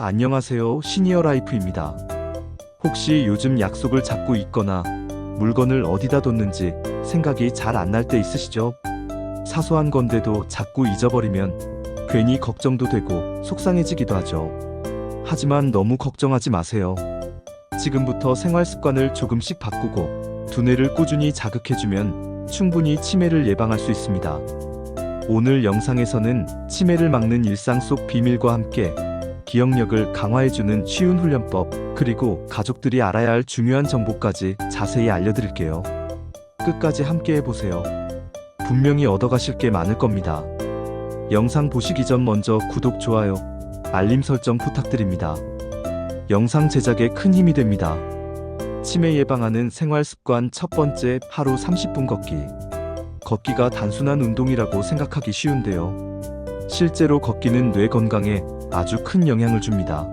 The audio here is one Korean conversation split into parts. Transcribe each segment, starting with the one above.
안녕하세요. 시니어 라이프입니다. 혹시 요즘 약속을 잡고 있거나 물건을 어디다 뒀는지 생각이 잘 안 날 때 있으시죠? 사소한 건데도 자꾸 잊어버리면 괜히 걱정도 되고 속상해지기도 하죠. 하지만 너무 걱정하지 마세요. 지금부터 생활 습관을 조금씩 바꾸고 두뇌를 꾸준히 자극해주면 충분히 치매를 예방할 수 있습니다. 오늘 영상에서는 치매를 막는 일상 속 비밀과 함께 기억력을 강화해주는 쉬운 훈련법, 그리고 가족들이 알아야 할 중요한 정보까지 자세히 알려드릴게요. 끝까지 함께 해보세요. 분명히 얻어가실 게 많을 겁니다. 영상 보시기 전 먼저 구독, 좋아요, 알림 설정 부탁드립니다. 영상 제작에 큰 힘이 됩니다. 치매 예방하는 생활 습관 첫 번째, 하루 30분 걷기. 걷기가 단순한 운동이라고 생각하기 쉬운데요. 실제로 걷기는 뇌 건강에 아주 큰 영향을 줍니다.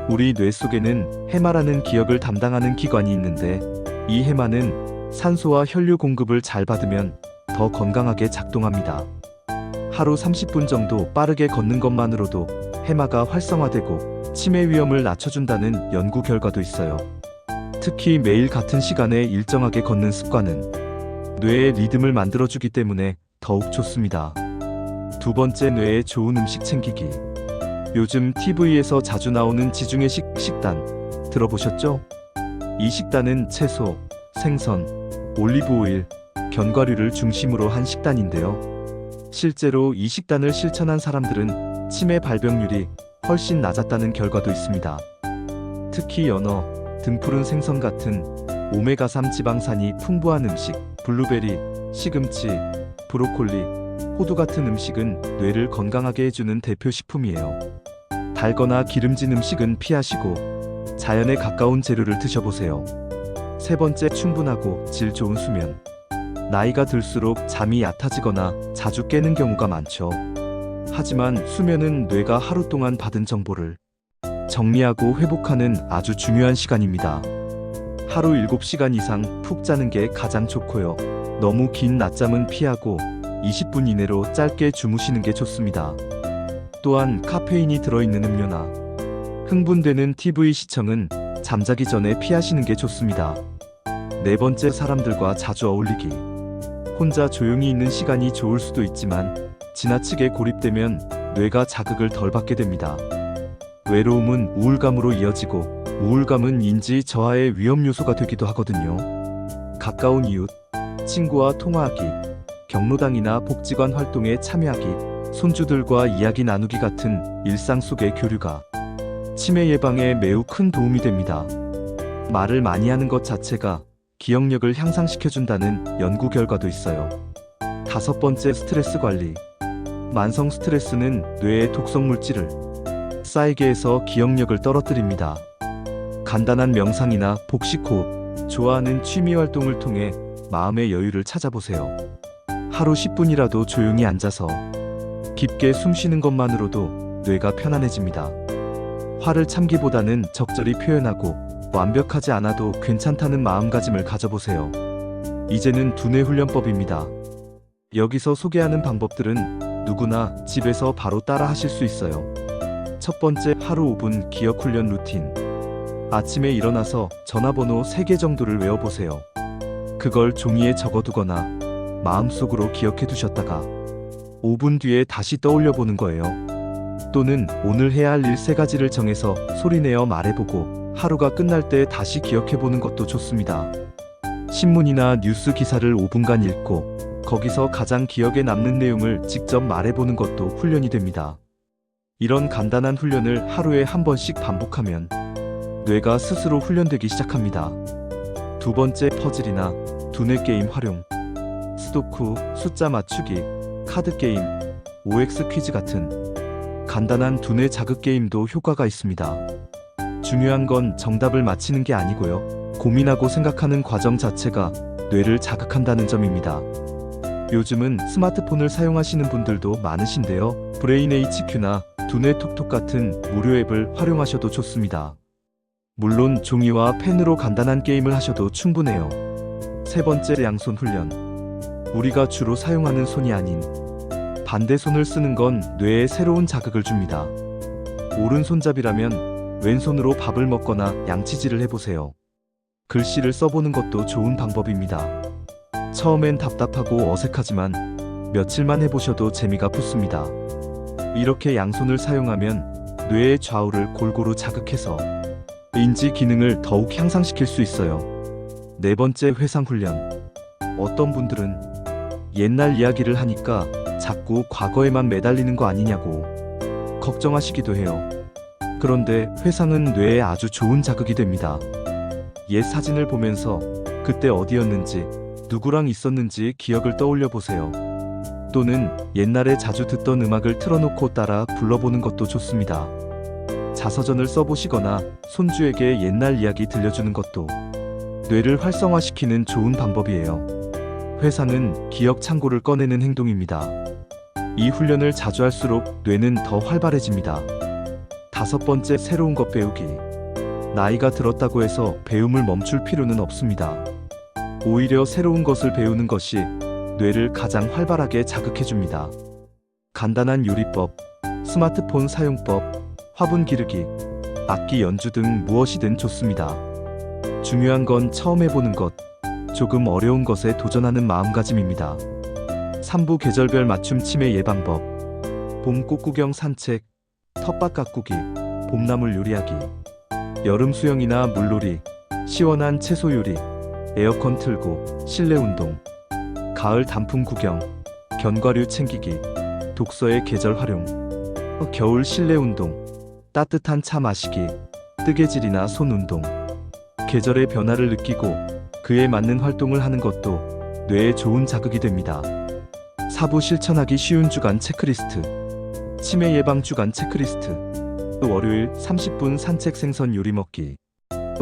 우리 뇌 속에는 해마라는 기억을 담당하는 기관이 있는데, 이 해마는 산소와 혈류 공급을 잘 받으면 더 건강하게 작동합니다. 하루 30분 정도 빠르게 걷는 것만으로도 해마가 활성화되고 치매 위험을 낮춰준다는 연구 결과도 있어요. 특히 매일 같은 시간에 일정하게 걷는 습관은 뇌의 리듬을 만들어주기 때문에 더욱 좋습니다. 두 번째, 뇌에 좋은 음식 챙기기. 요즘 TV에서 자주 나오는 지중해식 식단 들어보셨죠? 이 식단은 채소, 생선, 올리브오일, 견과류를 중심으로 한 식단인데요. 실제로 이 식단을 실천한 사람들은 치매 발병률이 훨씬 낮았다는 결과도 있습니다. 특히 연어, 등푸른 생선 같은 오메가3 지방산이 풍부한 음식, 블루베리, 시금치, 브로콜리, 호두 같은 음식은 뇌를 건강하게 해주는 대표 식품이에요. 달거나 기름진 음식은 피하시고 자연에 가까운 재료를 드셔보세요. 세 번째, 충분하고 질 좋은 수면. 나이가 들수록 잠이 얕아지거나 자주 깨는 경우가 많죠. 하지만 수면은 뇌가 하루 동안 받은 정보를 정리하고 회복하는 아주 중요한 시간입니다. 하루 7시간 이상 푹 자는 게 가장 좋고요. 너무 긴 낮잠은 피하고 20분 이내로 짧게 주무시는 게 좋습니다. 또한 카페인이 들어있는 음료나 흥분되는 TV 시청은 잠자기 전에 피하시는 게 좋습니다. 네 번째, 사람들과 자주 어울리기. 혼자 조용히 있는 시간이 좋을 수도 있지만 지나치게 고립되면 뇌가 자극을 덜 받게 됩니다. 외로움은 우울감으로 이어지고 우울감은 인지 저하의 위험 요소가 되기도 하거든요. 가까운 이웃, 친구와 통화하기, 경로당이나 복지관 활동에 참여하기, 손주들과 이야기 나누기 같은 일상 속의 교류가 치매 예방에 매우 큰 도움이 됩니다. 말을 많이 하는 것 자체가 기억력을 향상시켜준다는 연구 결과도 있어요. 다섯 번째, 스트레스 관리. 만성 스트레스는 뇌에 독성 물질을 쌓이게 해서 기억력을 떨어뜨립니다. 간단한 명상이나 복식호흡, 좋아하는 취미 활동을 통해 마음의 여유를 찾아보세요. 하루 10분이라도 조용히 앉아서 깊게 숨 쉬는 것만으로도 뇌가 편안해집니다. 화를 참기보다는 적절히 표현하고 완벽하지 않아도 괜찮다는 마음가짐을 가져보세요. 이제는 두뇌 훈련법입니다. 여기서 소개하는 방법들은 누구나 집에서 바로 따라 하실 수 있어요. 첫 번째, 하루 5분 기억 훈련 루틴. 아침에 일어나서 전화번호 3개 정도를 외워보세요. 그걸 종이에 적어두거나 마음속으로 기억해 두셨다가 5분 뒤에 다시 떠올려 보는 거예요. 또는 오늘 해야 할 일 3가지를 정해서 소리내어 말해보고 하루가 끝날 때 다시 기억해 보는 것도 좋습니다. 신문이나 뉴스 기사를 5분간 읽고 거기서 가장 기억에 남는 내용을 직접 말해보는 것도 훈련이 됩니다. 이런 간단한 훈련을 하루에 한 번씩 반복하면 뇌가 스스로 훈련되기 시작합니다. 두 번째, 퍼즐이나 두뇌 게임 활용. 스도쿠, 숫자 맞추기, 카드 게임, OX 퀴즈 같은 간단한 두뇌 자극 게임도 효과가 있습니다. 중요한 건 정답을 맞히는 게 아니고요. 고민하고 생각하는 과정 자체가 뇌를 자극한다는 점입니다. 요즘은 스마트폰을 사용하시는 분들도 많으신데요. 브레인 HQ나 두뇌 톡톡 같은 무료 앱을 활용하셔도 좋습니다. 물론 종이와 펜으로 간단한 게임을 하셔도 충분해요. 세 번째, 양손 훈련. 우리가 주로 사용하는 손이 아닌 반대 손을 쓰는 건 뇌에 새로운 자극을 줍니다. 오른손잡이라면 왼손으로 밥을 먹거나 양치질을 해보세요. 글씨를 써보는 것도 좋은 방법입니다. 처음엔 답답하고 어색하지만 며칠만 해보셔도 재미가 붙습니다. 이렇게 양손을 사용하면 뇌의 좌우를 골고루 자극해서 인지 기능을 더욱 향상시킬 수 있어요. 네 번째, 회상 훈련. 어떤 분들은 옛날 이야기를 하니까 자꾸 과거에만 매달리는 거 아니냐고 걱정하시기도 해요. 그런데 회상은 뇌에 아주 좋은 자극이 됩니다. 옛 사진을 보면서 그때 어디였는지, 누구랑 있었는지 기억을 떠올려 보세요. 또는 옛날에 자주 듣던 음악을 틀어놓고 따라 불러보는 것도 좋습니다. 자서전을 써보시거나 손주에게 옛날 이야기 들려주는 것도 뇌를 활성화시키는 좋은 방법이에요. 회상은 기억 창고를 꺼내는 행동입니다. 이 훈련을 자주 할수록 뇌는 더 활발해집니다. 다섯 번째, 새로운 것 배우기. 나이가 들었다고 해서 배움을 멈출 필요는 없습니다. 오히려 새로운 것을 배우는 것이 뇌를 가장 활발하게 자극해줍니다. 간단한 요리법, 스마트폰 사용법, 화분 기르기, 악기 연주 등 무엇이든 좋습니다. 중요한 건 처음 해보는 것, 조금 어려운 것에 도전하는 마음가짐입니다. 3부 계절별 맞춤 치매 예방법. 봄 꽃구경 산책, 텃밭 가꾸기, 봄나물 요리하기, 여름 수영이나 물놀이, 시원한 채소 요리, 에어컨 틀고 실내 운동, 가을 단풍 구경, 견과류 챙기기, 독서의 계절 활용, 겨울 실내 운동, 따뜻한 차 마시기, 뜨개질이나 손 운동. 계절의 변화를 느끼고 그에 맞는 활동을 하는 것도 뇌에 좋은 자극이 됩니다. 4부 실천하기 쉬운 주간 체크리스트. 치매 예방 주간 체크리스트. 월요일 30분 산책 생선 요리 먹기.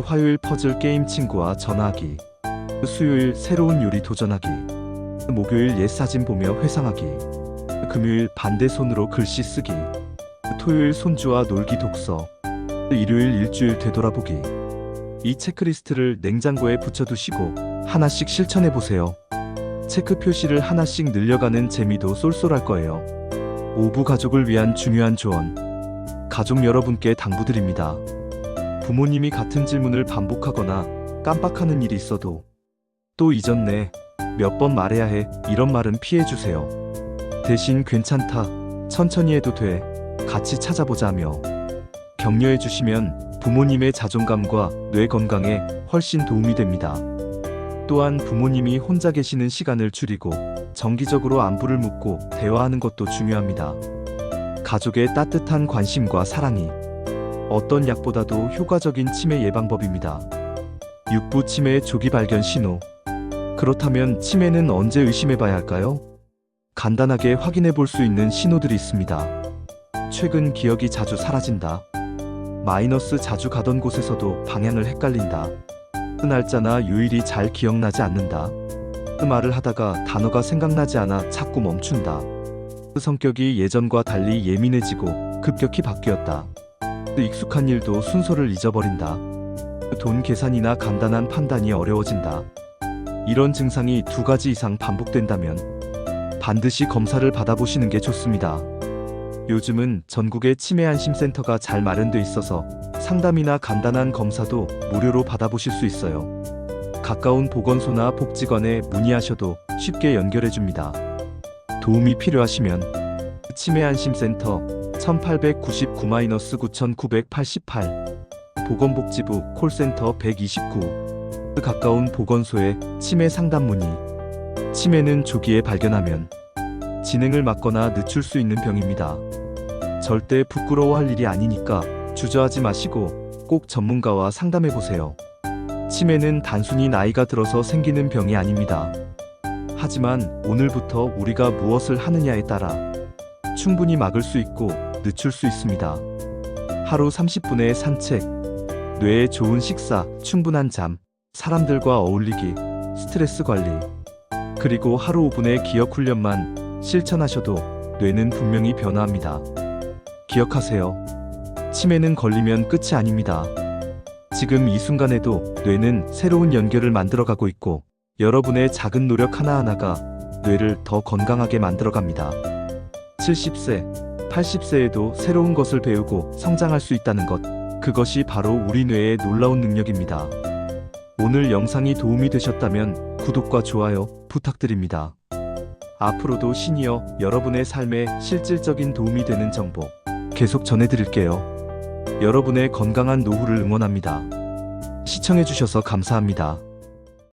화요일 퍼즐 게임 친구와 전화하기. 수요일 새로운 요리 도전하기. 목요일 옛 사진 보며 회상하기. 금요일 반대 손으로 글씨 쓰기. 토요일 손주와 놀기 독서. 일요일 일주일 되돌아보기. 이 체크리스트를 냉장고에 붙여두시고 하나씩 실천해보세요. 체크 표시를 하나씩 늘려가는 재미도 쏠쏠할 거예요. 5부 가족을 위한 중요한 조언. 가족 여러분께 당부드립니다. 부모님이 같은 질문을 반복하거나 깜빡하는 일이 있어도 또 잊었네, 몇 번 말해야 해, 이런 말은 피해주세요. 대신 괜찮다, 천천히 해도 돼, 같이 찾아보자며 격려해주시면 부모님의 자존감과 뇌 건강에 훨씬 도움이 됩니다. 또한 부모님이 혼자 계시는 시간을 줄이고 정기적으로 안부를 묻고 대화하는 것도 중요합니다. 가족의 따뜻한 관심과 사랑이 어떤 약보다도 효과적인 치매 예방법입니다. 6부 치매의 조기 발견 신호. 그렇다면 치매는 언제 의심해봐야 할까요? 간단하게 확인해 볼 수 있는 신호들이 있습니다. 최근 기억이 자주 사라진다. 마이너스 자주 가던 곳에서도 방향을 헷갈린다. 날짜나 요일이 잘 기억나지 않는다. 말을 하다가 단어가 생각나지 않아 자꾸 멈춘다. 성격이 예전과 달리 예민해지고 급격히 바뀌었다. 익숙한 일도 순서를 잊어버린다. 돈 계산이나 간단한 판단이 어려워진다. 이런 증상이 2가지 이상 반복된다면 반드시 검사를 받아보시는 게 좋습니다. 요즘은 전국에 치매 안심센터가 잘 마련돼 있어서 상담이나 간단한 검사도 무료로 받아보실 수 있어요. 가까운 보건소나 복지관에 문의하셔도 쉽게 연결해줍니다. 도움이 필요하시면 치매 안심센터 1899-9988 보건복지부 콜센터 129 가까운 보건소에 치매 상담 문의. 치매는 조기에 발견하면 진행을 막거나 늦출 수 있는 병입니다. 절대 부끄러워할 일이 아니니까 주저하지 마시고 꼭 전문가와 상담해보세요. 치매는 단순히 나이가 들어서 생기는 병이 아닙니다. 하지만 오늘부터 우리가 무엇을 하느냐에 따라 충분히 막을 수 있고 늦출 수 있습니다. 하루 30분의 산책, 뇌에 좋은 식사, 충분한 잠, 사람들과 어울리기, 스트레스 관리, 그리고 하루 5분의 기억 훈련만 실천하셔도 뇌는 분명히 변화합니다. 기억하세요. 치매는 걸리면 끝이 아닙니다. 지금 이 순간에도 뇌는 새로운 연결을 만들어가고 있고 여러분의 작은 노력 하나하나가 뇌를 더 건강하게 만들어갑니다. 70세, 80세에도 새로운 것을 배우고 성장할 수 있다는 것. 그것이 바로 우리 뇌의 놀라운 능력입니다. 오늘 영상이 도움이 되셨다면 구독과 좋아요 부탁드립니다. 앞으로도 시니어 여러분의 삶에 실질적인 도움이 되는 정보 계속 전해드릴게요. 여러분의 건강한 노후를 응원합니다. 시청해주셔서 감사합니다.